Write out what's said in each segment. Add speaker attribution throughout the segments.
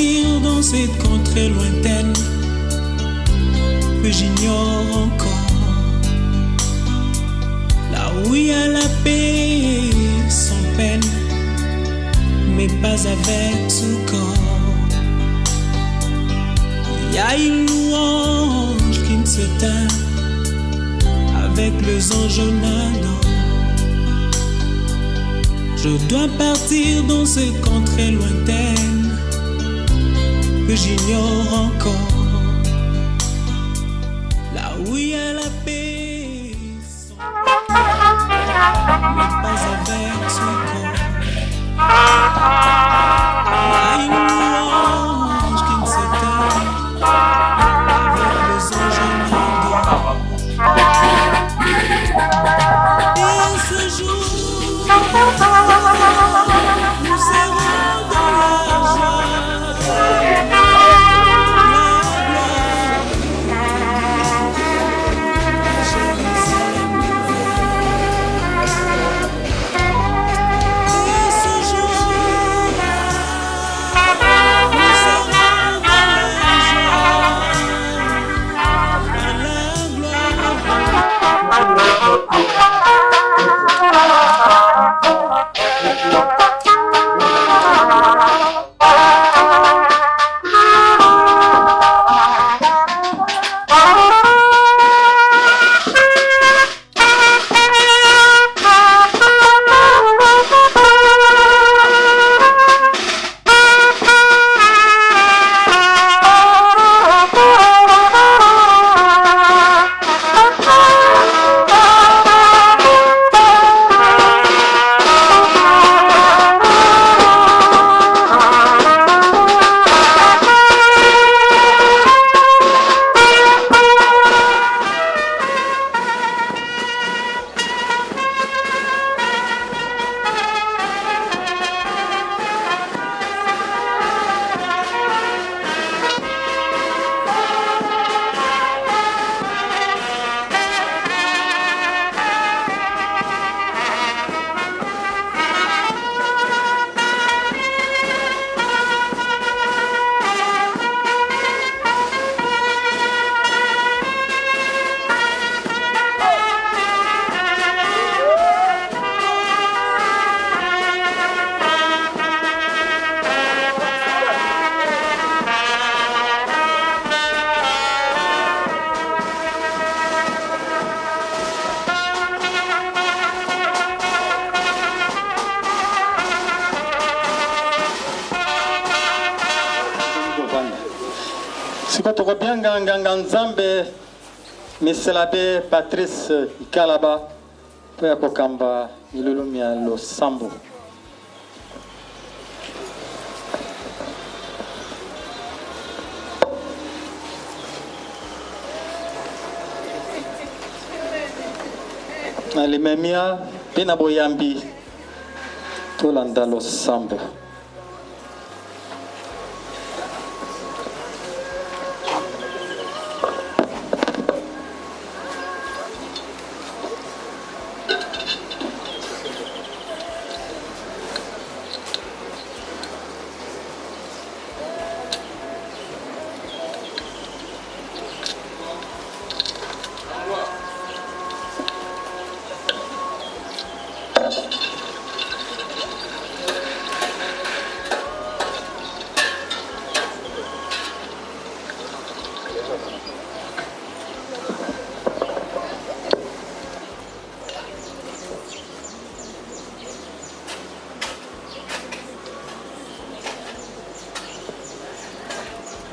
Speaker 1: partir dans cette contrée lointaine que j'ignore encore, là où il y a la paix sans peine, mais pas avec ce corps. Il y a une louange qui ne s'éteint avec les anges nadant. Je dois partir dans cette contrée lointaine que j'ignore encore, là où il y a la paix sans mais pas avec ce corps. Il y a une louange qui ne s'éteint avec les anges nadant. Et ce jour nous serons dans la joie, la gloire, Jérusalem nouvelle. Et ce jour-là, nous serons dans la joie, dans la gloire.
Speaker 2: Sikotoko bianga nganga nzambe Miselabe Patrice Ikalaba po ya kokamba milulumi ya losambo. Alimemia pena boyambi tolanda losambo.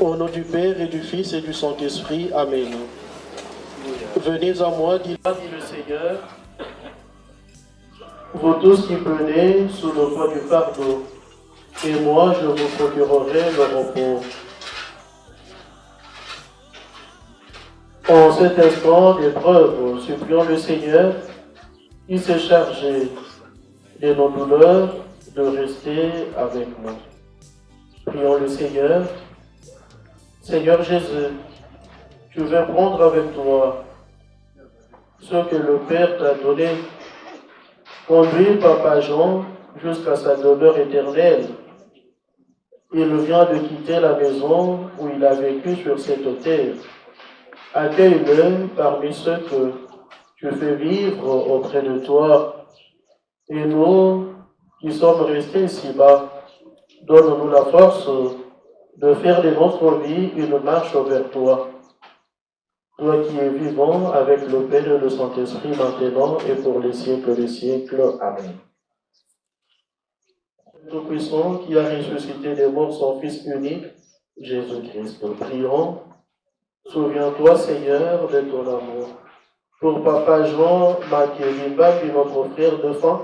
Speaker 3: Au nom du Père et du Fils et du Saint-Esprit, Amen. Venez à moi, dit le Seigneur, vous tous qui venez sous le poids du fardeau, et moi je vous procurerai le repos. En cet instant d'épreuve, supplions le Seigneur, qui s'est chargé de nos douleurs, de rester avec nous. Prions le Seigneur. Seigneur Jésus, tu veux prendre avec toi ce que le Père t'a donné. Conduis Papa Jean jusqu'à sa demeure éternelle. Il vient de quitter la maison où il a vécu sur cette terre. Accueille-le parmi ceux que tu fais vivre auprès de toi. Et nous, qui sommes restés ici-bas, donne-nous la force de faire de notre vie une marche vers toi. Toi qui es vivant avec le Père et le Saint-Esprit maintenant et pour les siècles des siècles. Amen. Tout-Puissant qui a ressuscité des morts son Fils unique, Jésus-Christ, prions. Souviens-toi, Seigneur, de ton amour. Pour Papa Jean Makelimba, puis notre frère de fin,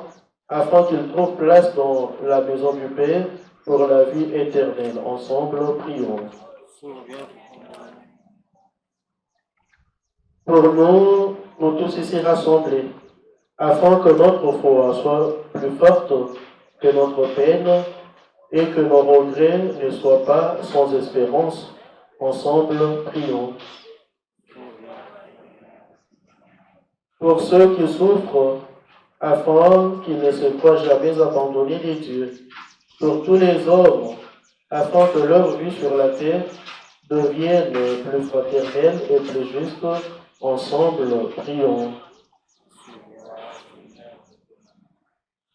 Speaker 3: afin qu'il trouve place dans la maison du Père pour la vie éternelle. Ensemble, prions. Pour nous tous ici rassemblés, afin que notre foi soit plus forte que notre peine et que nos regrets ne soient pas sans espérance. Ensemble, prions. Pour ceux qui souffrent, afin qu'ils ne se croient jamais abandonnés de Dieu. Pour tous les hommes, afin que leur vie sur la terre devienne plus fraternelle et plus juste. Ensemble, prions.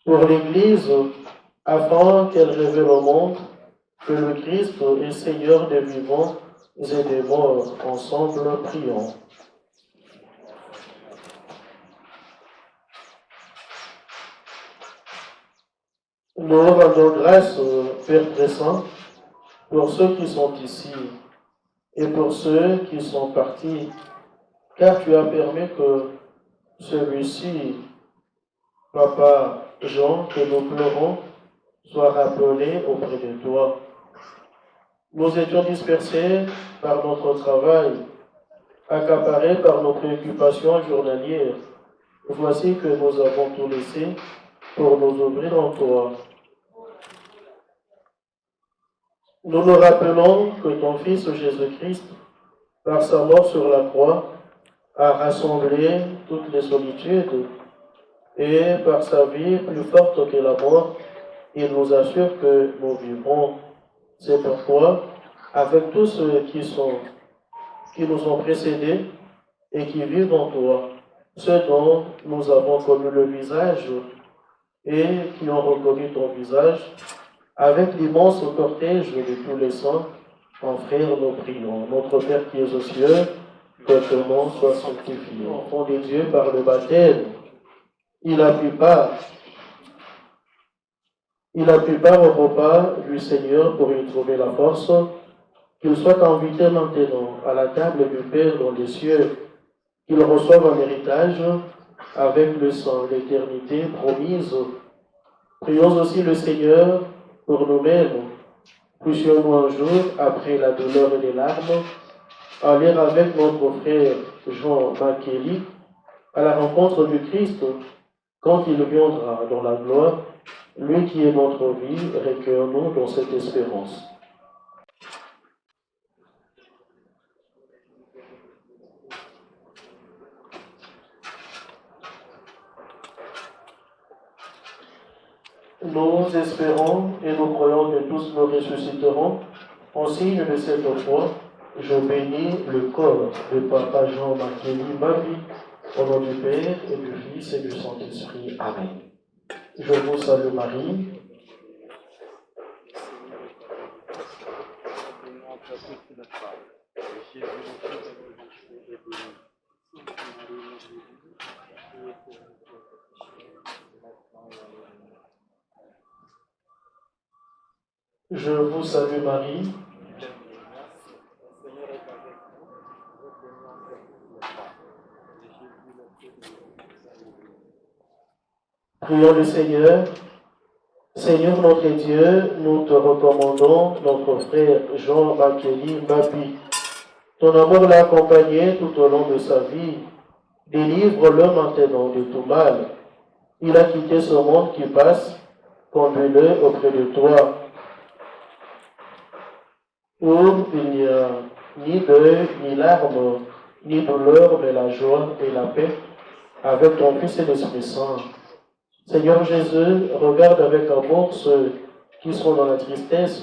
Speaker 3: Pour l'Église, afin qu'elle révèle au monde que le Christ est Seigneur des vivants et des morts. Ensemble, prions. Nous rendons grâce, Père très saint, pour ceux qui sont ici et pour ceux qui sont partis, car tu as permis que celui-ci, Papa Jean, que nous pleurons, soit rappelé auprès de toi. Nous étions dispersés par notre travail, accaparés par nos préoccupations journalières. Voici que nous avons tout laissé pour nous ouvrir en toi. Nous nous rappelons que ton Fils Jésus-Christ, par sa mort sur la croix, a rassemblé toutes les solitudes et par sa vie plus forte que la mort, il nous assure que nous vivrons. C'est pourquoi, avec tous ceux qui nous ont précédés et qui vivent en toi, ceux dont nous avons connu le visage et qui ont reconnu ton visage, avec l'immense cortège de tous les saints, en frères, nous prions. Notre Père qui es aux cieux, que ton nom soit sanctifié. Enfant de Dieu par le baptême, il a pris part au repas du Seigneur pour y trouver la force, qu'il soit invité maintenant à la table du Père dans les cieux, qu'il reçoive un héritage avec le sang, l'éternité promise. Prions aussi le Seigneur pour nous-mêmes. Puissions-nous un jour, après la douleur et les larmes, aller avec notre frère Jean Makeli à la rencontre du Christ quand il viendra dans la gloire, lui qui est notre vie, recueillons-nous dans cette espérance. Nous espérons et nous croyons que tous nous ressusciterons. En signe de cette foi, je bénis le corps de Papa Jean Makeli Mabi, au nom du Père et du Fils et du Saint-Esprit. Amen. Je vous salue Marie. Je vous salue Marie. Prions le Seigneur. Seigneur notre Dieu, nous te recommandons notre frère Jean Makeli Mabi. Ton amour l'a accompagné tout au long de sa vie. Délivre-le maintenant de tout mal. Il a quitté ce monde qui passe. Conduis-le auprès de toi. Où il n'y a ni deuil, ni larmes, ni douleur, mais la joie et la paix avec ton Fils et l'Esprit Saint. Seigneur Jésus, regarde avec amour ceux qui sont dans la tristesse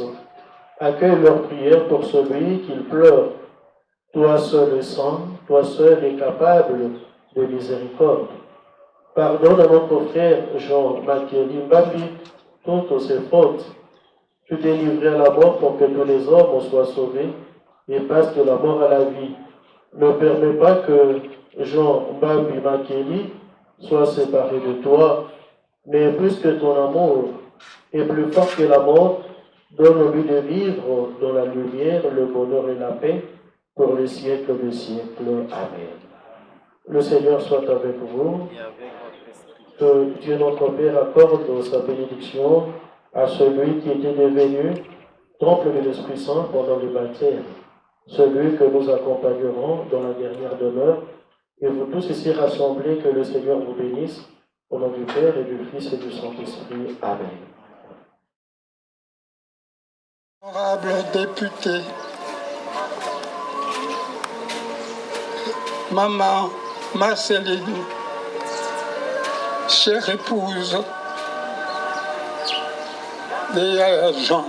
Speaker 3: Accueille leurs prières pour celui qu'ils pleurent. Toi seul est saint, toi seul est capable de miséricorde. Pardonne à notre frère Jean Makeli Mbambi toutes ses fautes. Tu t'es livré à la mort pour que tous les hommes soient sauvés et passent de la mort à la vie. Ne permets pas que Jean Mbambi Makeli soit séparé de toi, mais plus que ton amour est plus fort que la mort, donne-lui de vivre dans la lumière, le bonheur et la paix pour les siècles des siècles. Amen. Le Seigneur soit avec vous. Que Dieu notre Père accorde sa bénédiction à celui qui était devenu temple de l'Esprit Saint pendant le baptême, celui que nous accompagnerons dans la dernière demeure, et vous tous ici rassemblés, que le Seigneur vous bénisse, au nom du Père et du Fils et du Saint-Esprit. Amen.
Speaker 4: Honorable député, maman Marceline, chère épouse de Jean,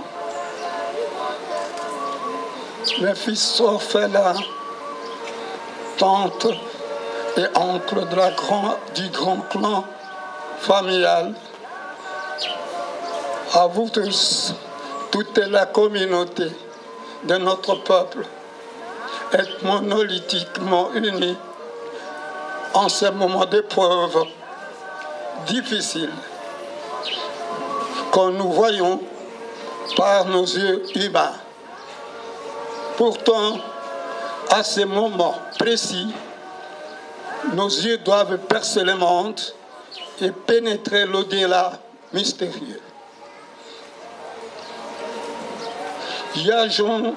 Speaker 4: mes fils orphelins, tantes et oncles du grand clan familial, à vous tous, toute la communauté de notre peuple est monolithiquement unie en ces moments d'épreuve difficiles que nous voyons par nos yeux humains. Pourtant, à ces moments précis, nos yeux doivent percer le monde et pénétrer l'au-delà mystérieux. Jean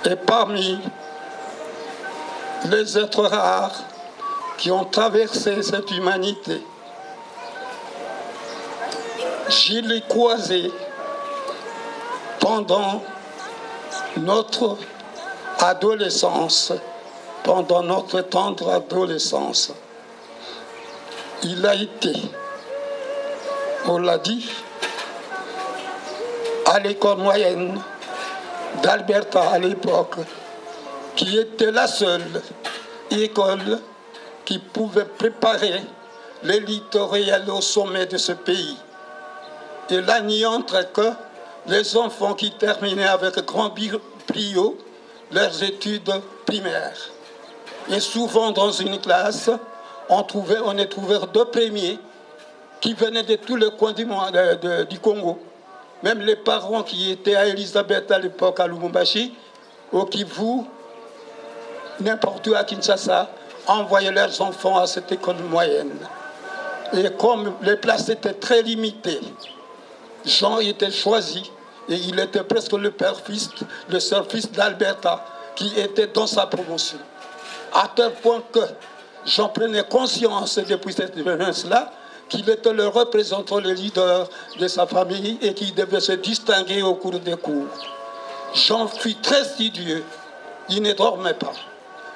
Speaker 4: est parmi les êtres rares qui ont traversé cette humanité. Je l'ai croisé pendant notre adolescence, pendant notre tendre adolescence. Il a été, on l'a dit, à l'école moyenne d'Alberta à l'époque, qui était la seule école qui pouvait préparer l'élite réelle au sommet de ce pays. Et là n'y entre que les enfants qui terminaient avec grand brio leurs études primaires. Et souvent dans une classe, on est trouvé deux premiers qui venaient de tous les coins du Congo. Même les parents qui étaient à Elisabeth à l'époque à Lubumbashi, au Kivu, n'importe où à Kinshasa, envoyaient leurs enfants à cette école moyenne. Et comme les places étaient très limitées, Jean était choisi et il était presque le père-fils, le seul fils d'Alberta qui était dans sa promotion. À tel point que j'en prenais conscience depuis cette jeunesse-là, qu'il était le représentant, le leader de sa famille et qu'il devait se distinguer au cours des cours. Jean fut très studieux, il ne dormait pas.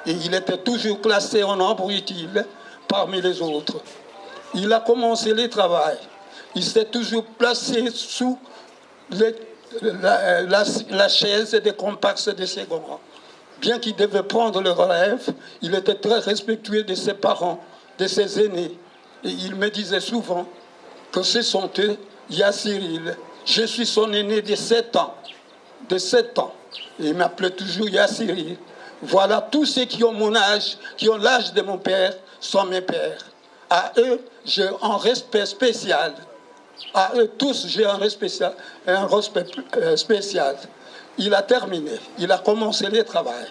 Speaker 4: Et il était toujours classé en nombre utile parmi les autres. Il a commencé le travail. Il s'est toujours placé sous la chaise des comparses de ses grands. Bien qu'il devait prendre le relève, il était très respectueux de ses parents, de ses aînés. Et il me disait souvent que ce sont eux, il y a Cyril. Je suis son aîné de 7 ans. De 7 ans. Et il m'appelait toujours Yassiri. Voilà, tous ceux qui ont mon âge, qui ont l'âge de mon père, sont mes pères. À eux, j'ai un respect spécial. À eux tous, j'ai un respect spécial. Il a terminé. Il a commencé le travail.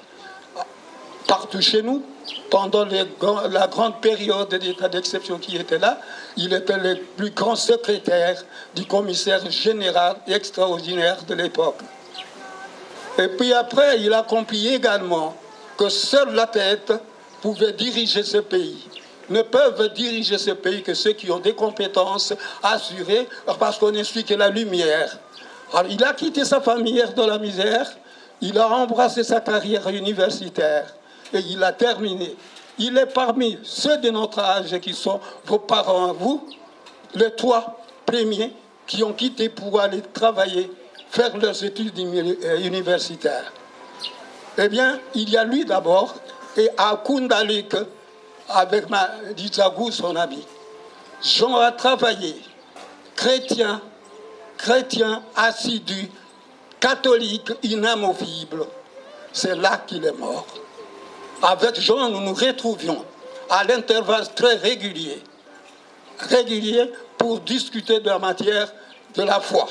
Speaker 4: Partout chez nous, pendant la grande période d'état d'exception qui était là, il était le plus grand secrétaire du commissaire général extraordinaire de l'époque. Et puis après, il a compris également que seule la tête pouvait diriger ce pays. Ne peuvent diriger ce pays que ceux qui ont des compétences assurées, parce qu'on ne suit que la lumière. Alors, il a quitté sa famille dans la misère, il a embrassé sa carrière universitaire et il a terminé. Il est parmi ceux de notre âge qui sont vos parents, vous, les 3 premiers qui ont quitté pour aller travailler faire leurs études universitaires. Eh bien, il y a lui d'abord, et à Koundalik, avec Dizagou, son ami. Jean a travaillé, chrétien assidu, catholique inamovible. C'est là qu'il est mort. Avec Jean, nous nous retrouvions à l'intervalle très régulier pour discuter de la matière de la foi.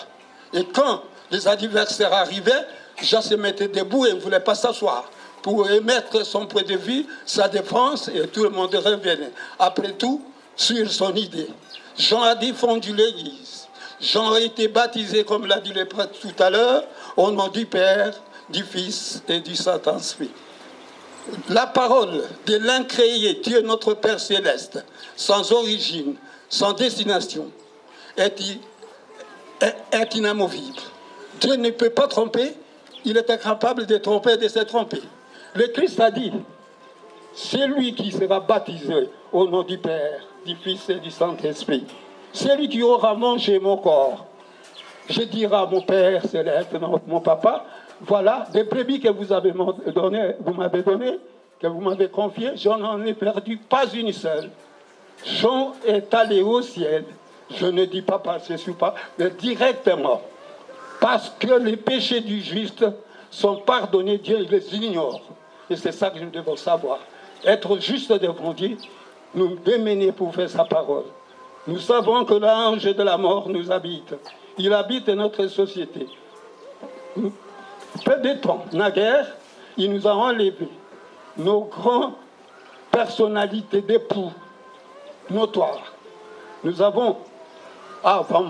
Speaker 4: Et quand les adversaires arrivaient, Jean se mettait debout et ne voulait pas s'asseoir pour émettre son point de vue, sa défense, et tout le monde revenait. Après tout, sur son idée. Jean a défendu l'Église. Jean a été baptisé, comme l'a dit le prêtre tout à l'heure, au nom du Père, du Fils et du Saint-Esprit. La parole de l'incréé Dieu notre Père céleste, sans origine, sans destination, est inamovible. Dieu ne peut pas tromper, il est incapable de tromper et de se tromper. Le Christ a dit, c'est lui qui sera baptisé au nom du Père, du Fils et du Saint-Esprit. C'est lui qui aura mangé mon corps. Je dirai à mon Père céleste, mon papa, voilà, des brebis que vous m'avez donné, que vous m'avez confiées, je n'en ai perdu pas une seule. Jean est allé au ciel, je ne dis pas par ce pas, mais directement, parce que les péchés du juste sont pardonnés, Dieu les ignore. Et c'est ça que nous devons savoir. Être juste devant Dieu, nous démener pour faire sa parole. Nous savons que l'ange de la mort nous habite. Il habite notre société. Peu de temps, naguère, il nous a enlevé nos grandes personnalités d'époux notoires. Nous avons, avant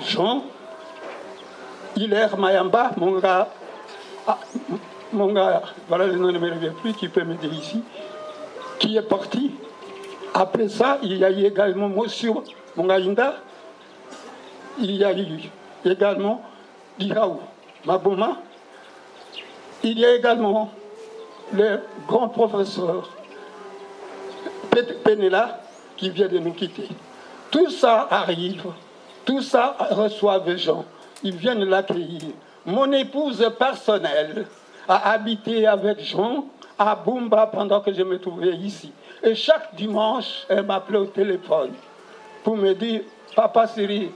Speaker 4: Jean, Hilaire Mayamba, mon gars, voilà le nom ne me revient plus, qui peut m'aider ici, qui est parti. Après ça, il y a eu également Monsieur Mongaïnda, il y a eu également Diraou Mabouma, il y a également le grand professeur Penela qui vient de nous quitter. Tout ça arrive, tout ça reçoit des gens, ils viennent l'accueillir. Mon épouse personnelle a habité avec Jean à Bumba pendant que je me trouvais ici. Et chaque dimanche, elle m'appelait au téléphone pour me dire, Papa Siri,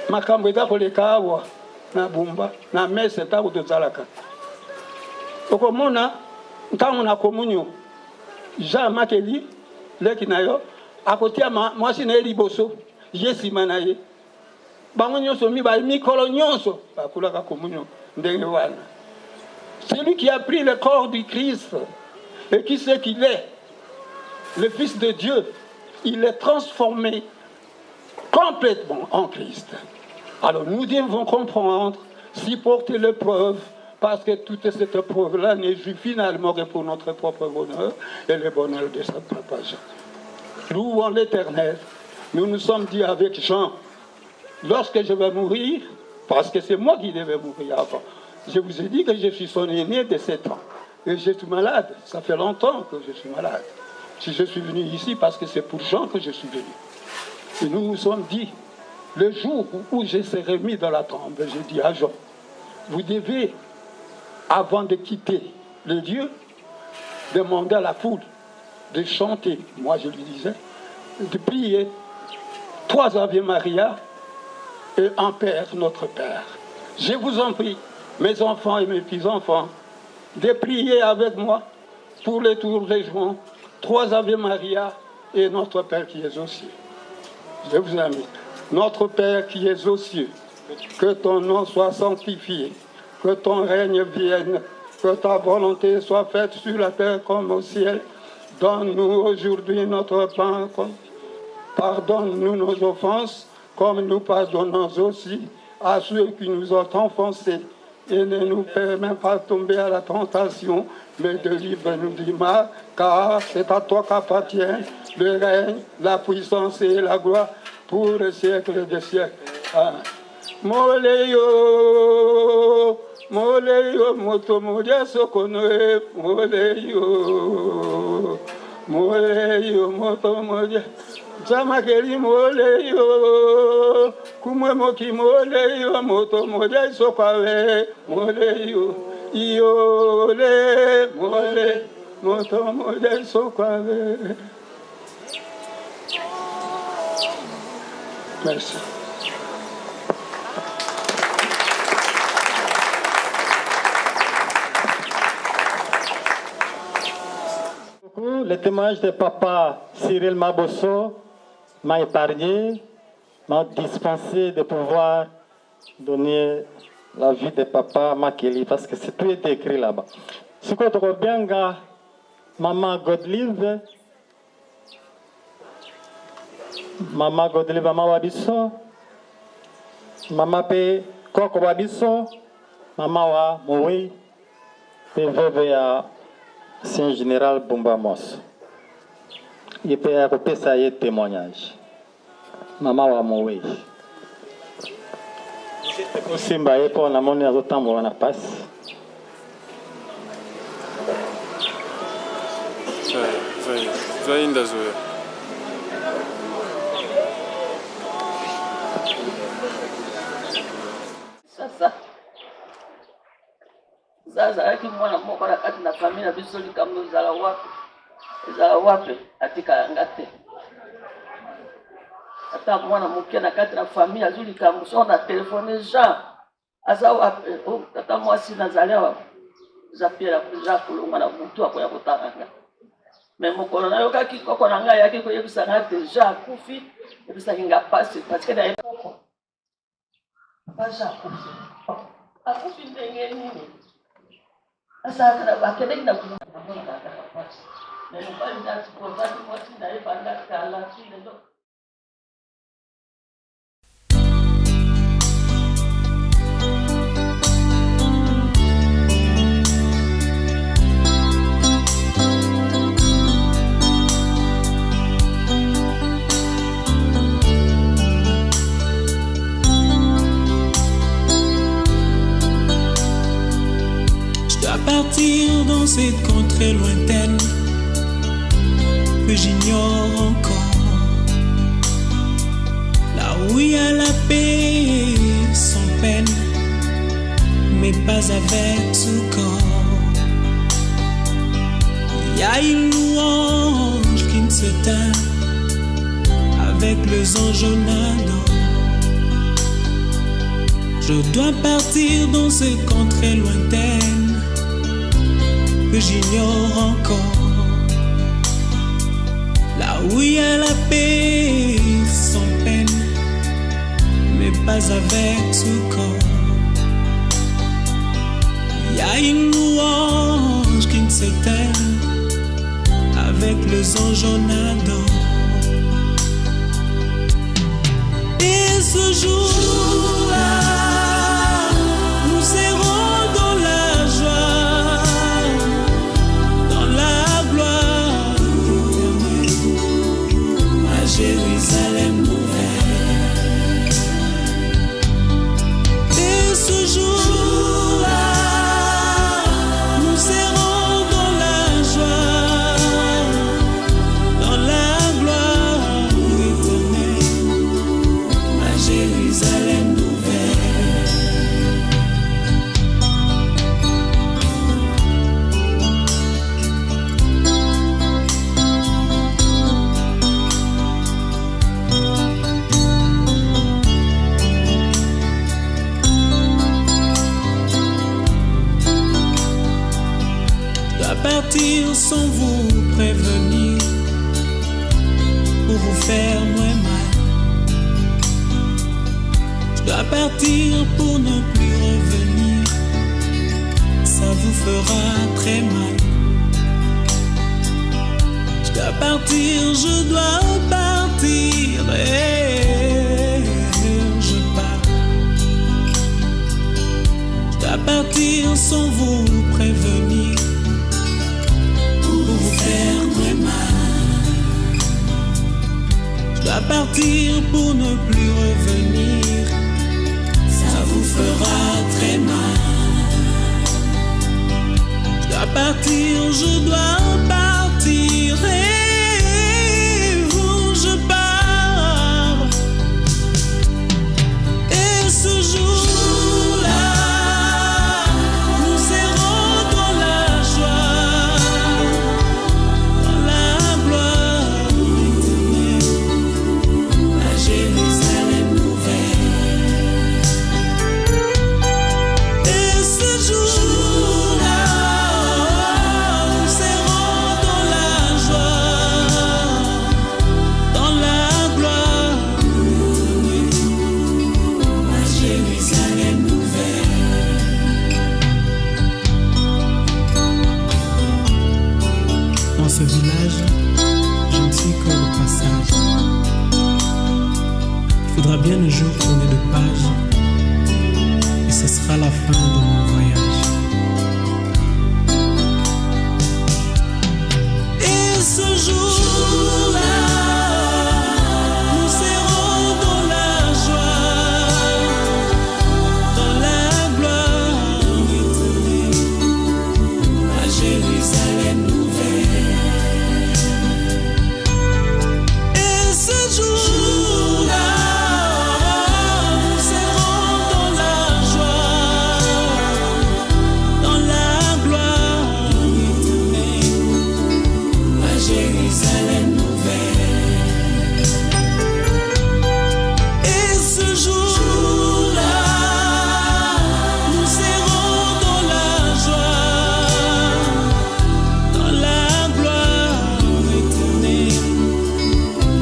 Speaker 4: Makambeda Kolekawa, na Bumba, na messe ta de Zalaka. Okomona, ntango na komunyo, Jean Makeli, lekinayo, à côté à moi, c'est Nelly Bosso, Yesi Manaye. Bangonyo so mi ba mi kolonyoso, ba kulaka komunyo, ndenge wana. C'est lui qui a pris le corps du Christ et qui sait qu'il est le Fils de Dieu. Il est transformé complètement en Christ. Alors nous devons comprendre, supporter l'épreuve, parce que toute cette épreuve-là n'est finalement que pour notre propre bonheur et le bonheur de sa papa Jean. Louons l'Éternel. Nous nous sommes dit avec Jean, lorsque je vais mourir, parce que c'est moi qui devais mourir avant, je vous ai dit que je suis son aîné de 7 ans. Et je suis malade. Ça fait longtemps que je suis malade. Si je suis venu ici, parce que c'est pour Jean que je suis venu. Et nous nous sommes dit, le jour où je serai mis dans la tombe, j'ai dit à Jean, vous devez, avant de quitter le lieu, demander à la foule de chanter, moi je lui disais, de prier 3 Ave Maria et un Père, notre Père. Je vous en prie, mes enfants et mes petits-enfants, de prier avec moi pour les tours des joints, 3 Ave Maria et notre Père qui est aux cieux. Je vous invite. Notre Père qui es aux cieux, que ton nom soit sanctifié, que ton règne vienne, que ta volonté soit faite sur la terre comme au ciel. Donne-nous aujourd'hui notre pain. Pardonne-nous nos offenses, comme nous pardonnons aussi à ceux qui nous ont offensés. Et ne nous permets pas de tomber à la tentation, mais délivre-nous du mal, car c'est à toi qu'appartient le règne, la puissance et la gloire pour le siècle des siècles. Moleyo, moleyo, moto modia sokonoe, moleyo, moleyo, moto modia. Samakeli mole yo, kumwe moki mole yo, moto mole sokale mole yo, le mole, moto mole sokale. Merci.
Speaker 2: Le témoignage de papa Cyril Mabosso m'a épargné, m'a dispensé de pouvoir donner la vie de papa Makeli parce que tout est écrit là-bas. Ce que tu bien, maman Godlive, maman Wabiso, maman Pe Koko Wabiso, maman Wa Moui, et veuve à Saint-Général Bombamos. Il peut y ça y témoignage. Maman wa moui. Simba et pour la monnaie au temps où on a passé.
Speaker 5: Zainda zoya.
Speaker 6: Sasa yake mwana mmoja na kati na familia bisoli kama uzala wapi atika ngate hata mwana mke na kati na familia zuri kama sona telefone ja asa wapi hata mwasi nazalewa za pia za kulunga na mtu akoya kutanga memo kono nayo kaki koko na ngai yake koye kusangate ja kufi ebisa kinga pasi parce que na koko pasha kufi akufi ndenge nini asa kana bakene na kuna na nyumbani na kwa sababu watu na ibanda kala chini ndo.
Speaker 1: Partir dans cette contrée lointaine que j'ignore encore, là où il y a la paix sans peine, mais pas avec tout corps. Il y a une louange qui ne se teint avec les enjonnades. Je dois partir dans cette contrée lointaine que j'ignore encore, là où il y a la paix sans peine, mais pas avec tout corps. Il y a une louange qui ne s'éteint avec les enjonnades. Et ce jour-là, nous serons dans la joie, Jérusalem nouvelle. Et ce jour-là, nous serons dans la joie, dans la gloire éternelle, à Jérusalem nouvelle. Partir sans vous prévenir pour vous faire moins mal. Je dois partir pour ne plus revenir, ça vous fera très mal. Je dois partir, je dois partir et je pars. Je dois partir sans vous prévenir, faire très mal. Je dois partir pour ne plus revenir, ça vous fera très mal. Je dois partir, je dois partir et où je pars. ce village, je ne suis que le passage. Il faudra bien un jour tourner de page, et ce sera la fin de mon voyage. Et ce jour-là, nous serons dans la joie, dans la gloire éternelle, à Jérusalem nouvelle. Et ce jour-là, nous serons dans la joie, dans la gloire éternelle, à Jérusalem nouvelle. Et ce jour-là, nous serons dans la joie, dans la gloire éternelle,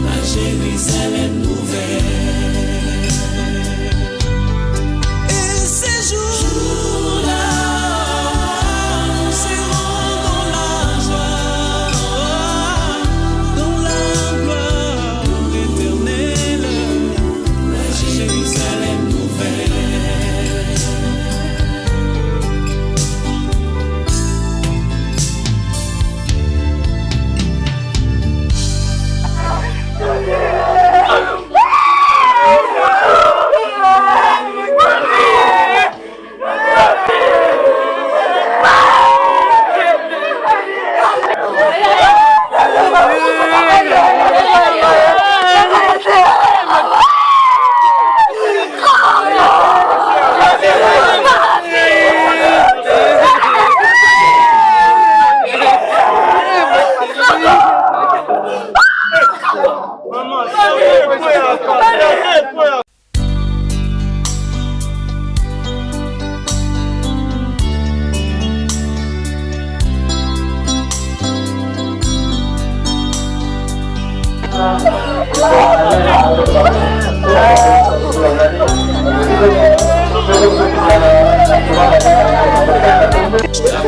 Speaker 1: à Jérusalem nouvelle. Et ces jours-là, nous serons dans la joie, dans la gloire éternelle, à Jérusalem nouvelle.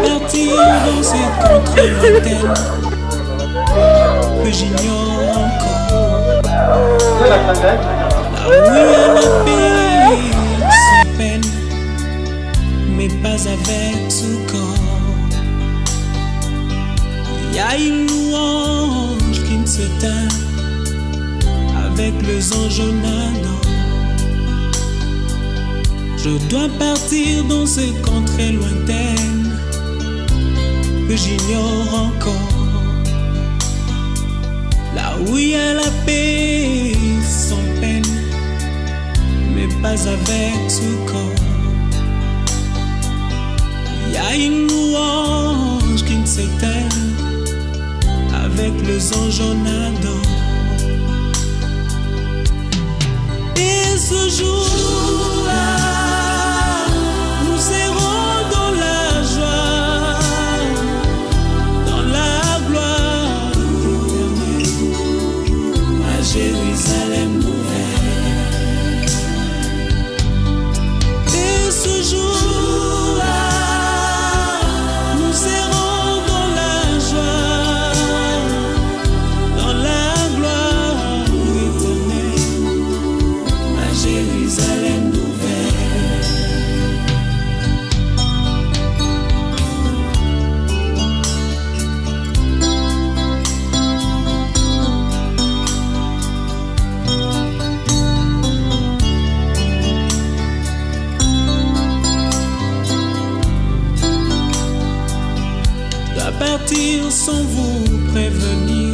Speaker 1: Je dois partir dans cette contrée lointaine que j'ignore encore, là où il y a la paix sans peine, mais pas avec ce corps. Il y a une louange qui ne s'éteint avec les anges nadants. Je dois partir dans cette contrée lointaine que j'ignore encore, là où il y a la paix sans peine, mais pas avec ce corps. Il y a une louange qui ne s'éteint avec les anges nadants. Et ce jour-là, nous serons dans la joie, dans la gloire éternelle, à Jérusalem nouvelle. Et ce jour-là, nous serons dans la joie, dans la gloire éternelle, à Jérusalem nouvelle. Je dois partir sans vous prévenir,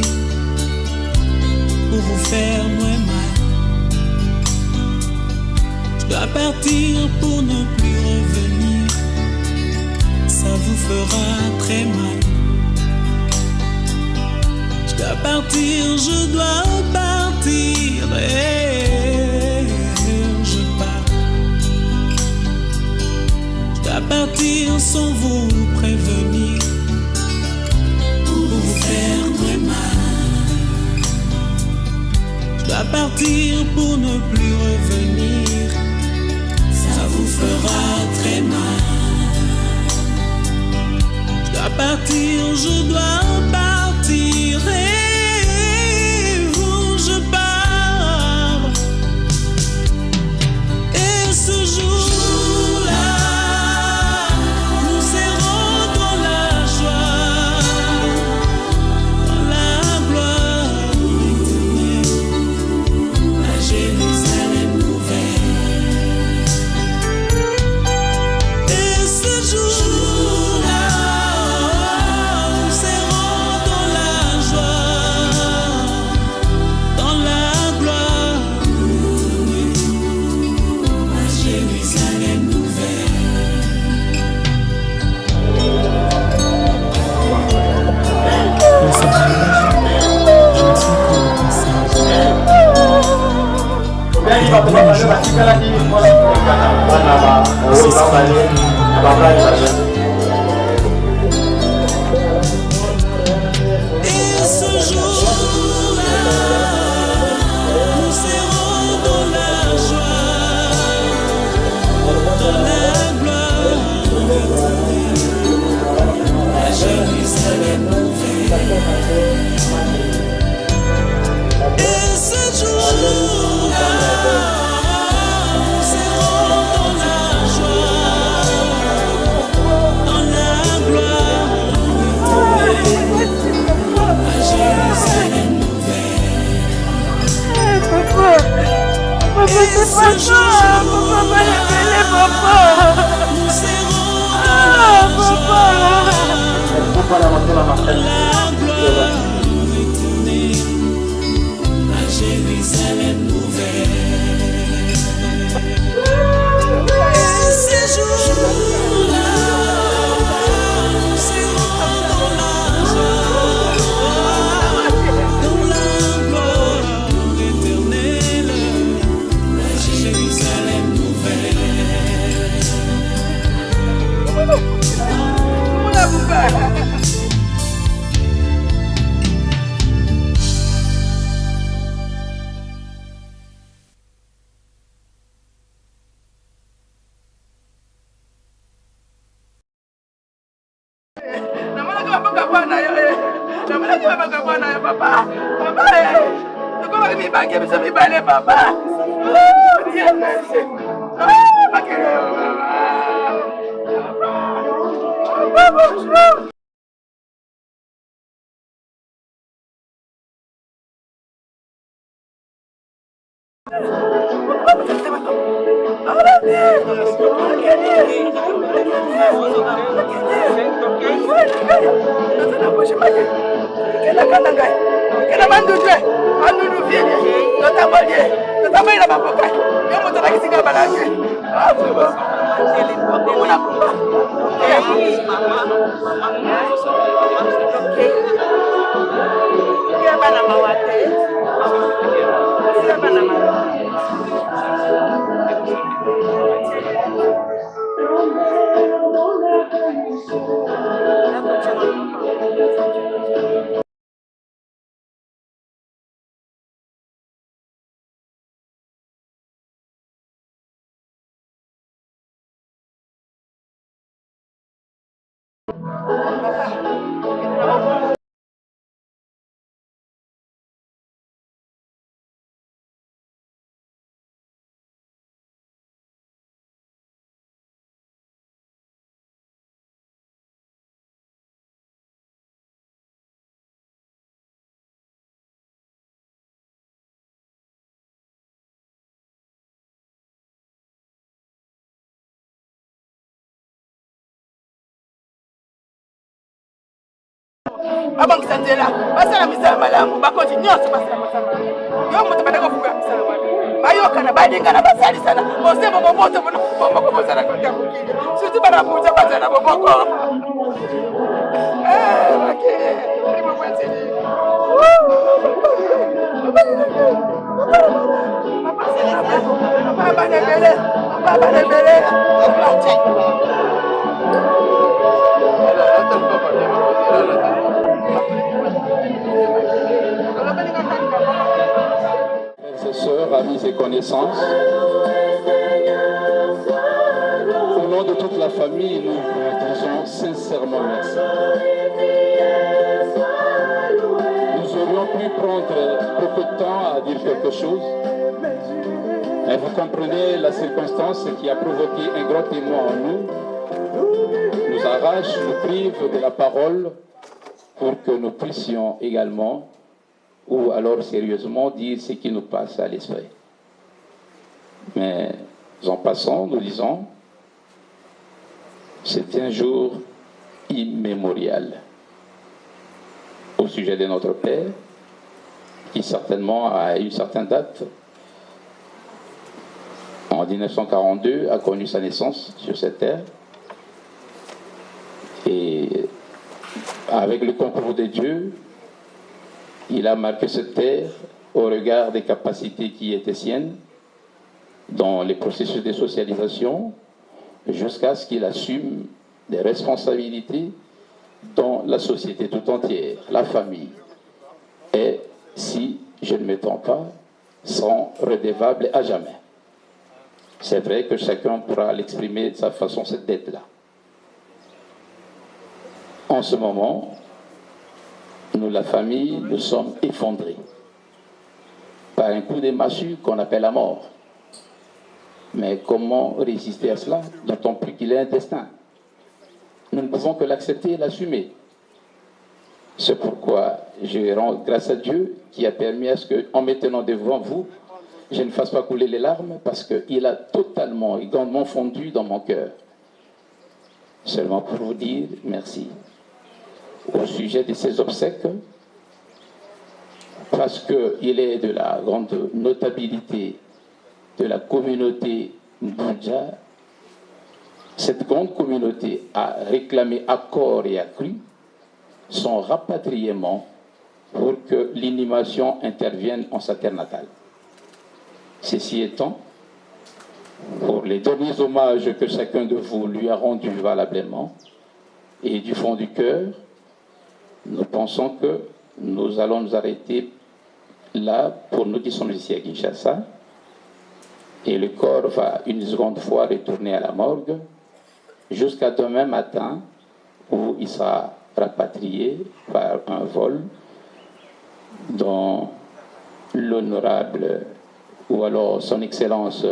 Speaker 1: pour vous faire moins mal. Je dois partir pour ne plus revenir, ça vous fera très mal. Je dois partir, je dois partir, et je pars. Je dois partir sans vous prévenir, pour vous faire très mal. Je dois partir pour ne plus revenir, ça vous fera très mal. Je dois partir, je dois partir,
Speaker 5: Abang Sanjela, basala misala malamu bakoji nyonso basala masala. Yo mutu badako fuga misala wana. Bayo kana badinga na basali sana. Bose bobo moto bono bobo ko basala ko takukile. Suti bana buja basala bobo ko. Okay. Ni bobo nsini. Baba nebele. Baba nebele.
Speaker 7: Frères et sœurs, amis et connaissances, au nom de toute la famille, nous vous disons sincèrement merci. Nous aurions pu prendre beaucoup de temps à dire quelque chose, mais vous comprenez la circonstance qui a provoqué un grand émoi en nous, nous arrache, nous prive de la parole pour que nous puissions également, ou alors sérieusement, dire ce qui nous passe à l'esprit. Mais en passant, nous disons, c'est un jour immémorial au sujet de notre Père, qui certainement à une certaine date, en 1942, a connu sa naissance sur cette terre. Et avec le concours de Dieu, il a marqué cette terre au regard des capacités qui étaient siennes dans les processus de socialisation, jusqu'à ce qu'il assume des responsabilités dans la société tout entière, la famille. Et si je ne me trompe pas, seront redevables à jamais. C'est vrai que chacun pourra l'exprimer de sa façon, cette dette-là. En ce moment, nous, la famille, nous sommes effondrés par un coup de massue qu'on appelle la mort. Mais comment résister à cela, d'autant plus qu'il est un destin? Nous ne pouvons que l'accepter et l'assumer. C'est pourquoi je rends grâce à Dieu qui a permis à ce que, en me tenant devant vous, je ne fasse pas couler les larmes parce qu'il a totalement et grandement fondu dans mon cœur. Seulement pour vous dire merci. Au sujet de ces obsèques, parce qu'il est de la grande notabilité de la communauté Boudja, cette grande communauté a réclamé à corps et à cru son rapatriement pour que l'inhumation intervienne en sa terre natale. Ceci étant, pour les derniers hommages que chacun de vous lui a rendus valablement et du fond du cœur, nous pensons que nous allons nous arrêter là pour nous qui sommes ici à Kinshasa, et le corps va une seconde fois retourner à la morgue jusqu'à demain matin où il sera rapatrié par un vol dont l'honorable ou alors son excellence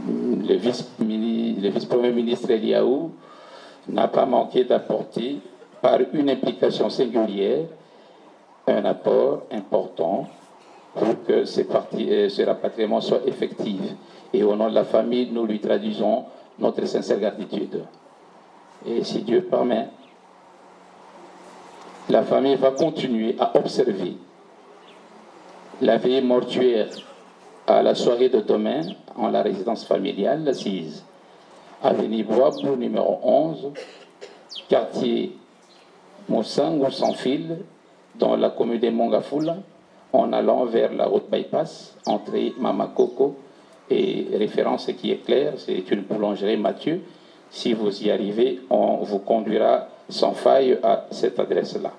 Speaker 7: le vice-premier ministre Eliaou n'a pas manqué d'apporter par une implication singulière un apport important pour que ce rapatriement soit effectif. Et au nom de la famille, nous lui traduisons notre sincère gratitude. Et si Dieu permet, la famille va continuer à observer la veillée mortuaire à la soirée de demain en la résidence familiale, assise avenue Boisbourg numéro 11, quartier Moussango sans fil, dans la commune de Mongafula, en allant vers la route bypass, entrée Mamakoko, et référence qui est claire, c'est une boulangerie Mathieu. Si vous y arrivez, on vous conduira sans faille à cette adresse-là.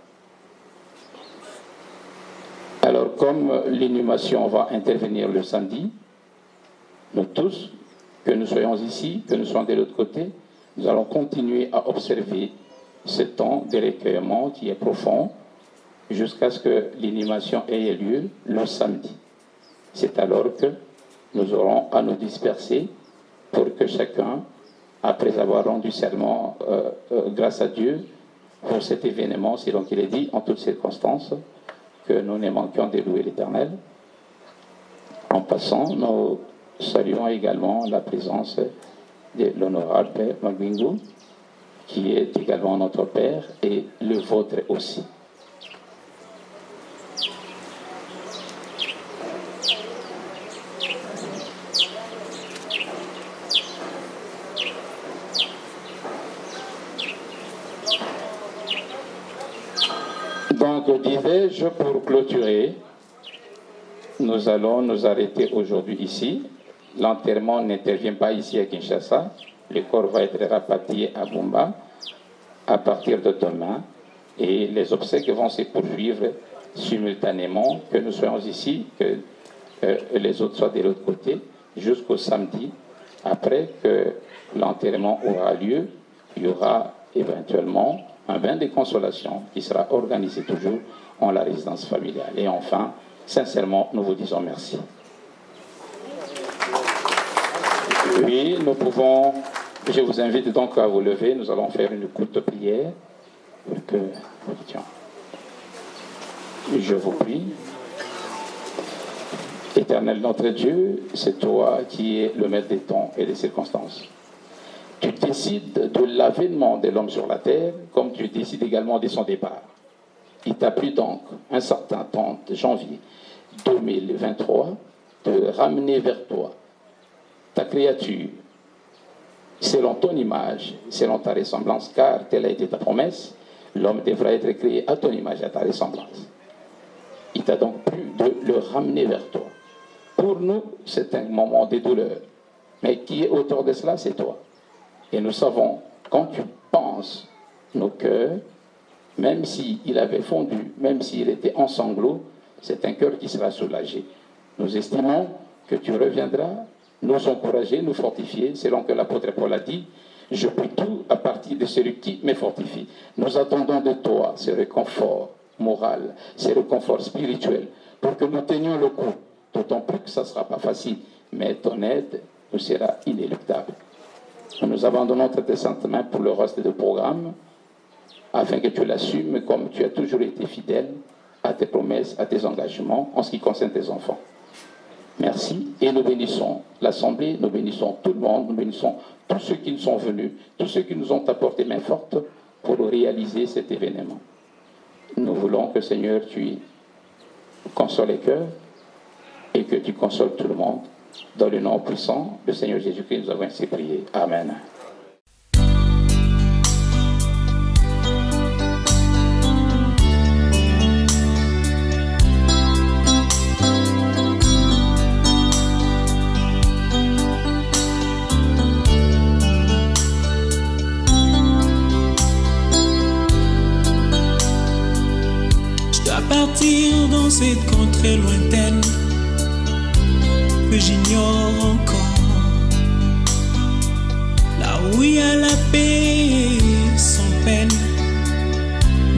Speaker 7: Alors, comme l'inhumation va intervenir le samedi, nous tous, que nous soyons ici, que nous soyons de l'autre côté, nous allons continuer à observer ce temps de recueillement qui est profond jusqu'à ce que l'inhumation ait lieu le samedi. C'est alors que nous aurons à nous disperser pour que chacun, après avoir rendu serment grâce à Dieu pour cet événement, c'est donc il est dit en toutes circonstances, que nous ne manquions de louer l'Éternel. En passant, nous saluons également la présence de l'honorable Père Magbingu, qui est également notre Père, et le vôtre aussi. Donc, disais-je, pour clôturer, nous allons nous arrêter aujourd'hui ici. L'enterrement n'intervient pas ici à Kinshasa. Le corps va être rapatrié à Bumba à partir de demain. Et les obsèques vont se poursuivre simultanément, que nous soyons ici, que les autres soient de l'autre côté, jusqu'au samedi. Après que l'enterrement aura lieu, il y aura éventuellement un bain de consolation qui sera organisé toujours en la résidence familiale. Et enfin, sincèrement, nous vous disons merci. Oui, nous pouvons, je vous invite donc à vous lever, nous allons faire une courte prière. Je vous prie. Éternel notre Dieu, c'est toi qui es le maître des temps et des circonstances. Tu décides de l'avènement de l'homme sur la terre, comme tu décides également de son départ. Il t'a plu donc un certain temps de janvier 2023 de ramener vers toi ta créature, selon ton image, selon ta ressemblance, car telle a été ta promesse, l'homme devra être créé à ton image et à ta ressemblance. Il t'a donc plu de le ramener vers toi. Pour nous, c'est un moment de douleur, Mais qui est auteur de cela, c'est toi. Et nous savons, quand tu penses nos cœurs, même s'il avait fondu, même s'il était en sanglots, c'est un cœur qui sera soulagé. Nous estimons que tu reviendras nous encourager, nous fortifier, selon que l'apôtre Paul a dit, je puis tout à partir de celui qui me fortifie. Nous attendons de toi ce réconfort moral, ce réconfort spirituel, pour que nous tenions le coup, d'autant plus que ça ne sera pas facile, mais ton aide nous sera inéluctable. Nous nous abandonnons à tes saintes mains pour le reste du programme, afin que tu l'assumes comme tu as toujours été fidèle à tes promesses, à tes engagements en ce qui concerne tes enfants. Merci et nous bénissons l'Assemblée, nous bénissons tout le monde, nous bénissons tous ceux qui nous sont venus, tous ceux qui nous ont apporté main forte pour réaliser cet événement. Nous voulons que Seigneur, tu consoles les cœurs et que tu consoles tout le monde. Dans le nom puissant du Seigneur Jésus-Christ, nous avons ainsi prié. Amen.
Speaker 1: Partir dans cette contrée lointaine que j'ignore encore, là où il y a la paix sans peine,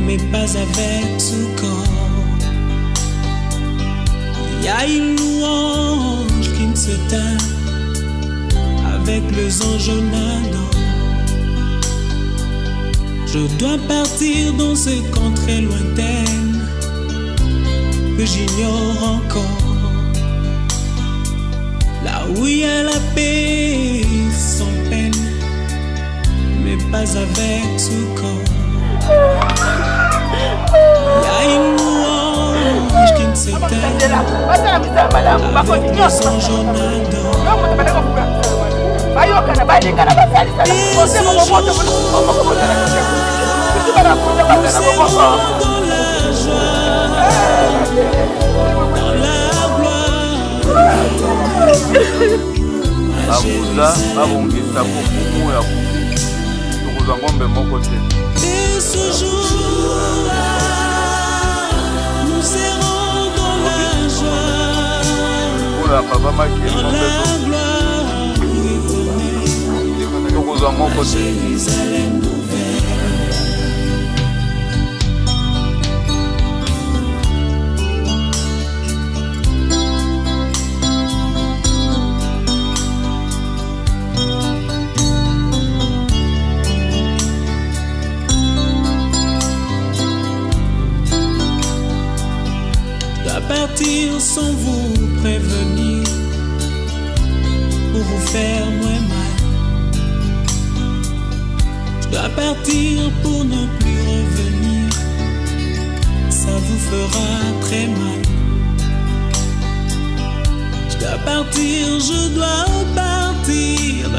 Speaker 1: mais pas avec tout corps. Il y a une louange qui ne se teint avec les anges en ardent. Je dois partir dans cette contrée lointaine que j'ignore encore, là où il y a la paix sans peine, mais pas avec tout corps. Il y a une louange qui ne s'éteint avec les anges en ardent.
Speaker 8: Abuza babongisa kokumu ya tokozwa ngombe moko te.
Speaker 1: Et ce jour-là, nous serons dans la joie,
Speaker 8: Ola papa maki
Speaker 1: dans la gloire éternelle,
Speaker 8: tokozwa moko te.
Speaker 1: Jérusalem nouvelle. Partir sans vous prévenir pour vous faire moins mal. Je dois partir pour ne plus revenir, ça vous fera très mal. Je dois partir, je dois partir.